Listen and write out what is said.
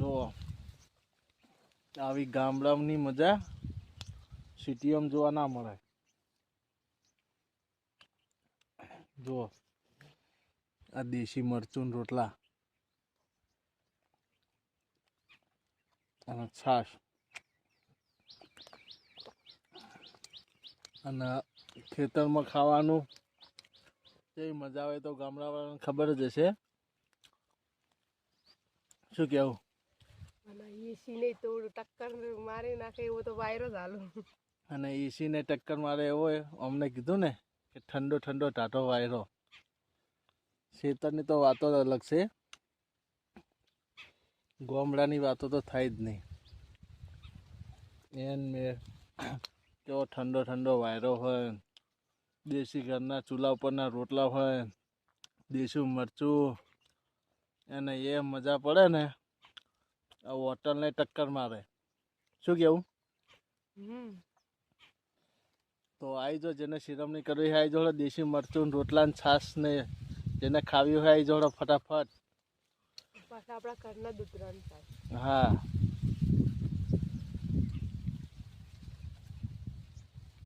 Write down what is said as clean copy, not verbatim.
જો આવી ગામડાની મજા સિટીમાં જોવા ના મળે. જો આ દેશી મરચું રોટલા અને છાશ અને ખેતરમાં ખાવાનું જેવી મજા આવે તો ગામડાવાળાને ખબર જ હશે. શું કેવું? અને એસી ને તો ટક્કર મારી નાખે એવો તો વાયરો જ હાલો. અને એસીને ટક્કર મારે એવો અમને કીધું ને કે ઠંડો ઠંડો ટાટો વાયરો. ખેતરની તો વાતો જ અલગ છે, ગામડાની વાતો તો થાય જ નહીં. એન મેં કેવો ઠંડો ઠંડો વાયરો હોય, દેશી ઘરના ચૂલા ઉપરના રોટલા હોય, દેશી મરચું, એને એ મજા પડે ને આ હોટલને ટક્કર મારે. શું કેવું? તો આવી જો જેને શિરમણી કરવી હોય આવી જોડે દેશી મરચું રોટલા ને છાશ ને જેને ખાવી હોય આવી જોડે ફટાફટ. પાછા આપણા ઘરના દૂધરાન થાય. હા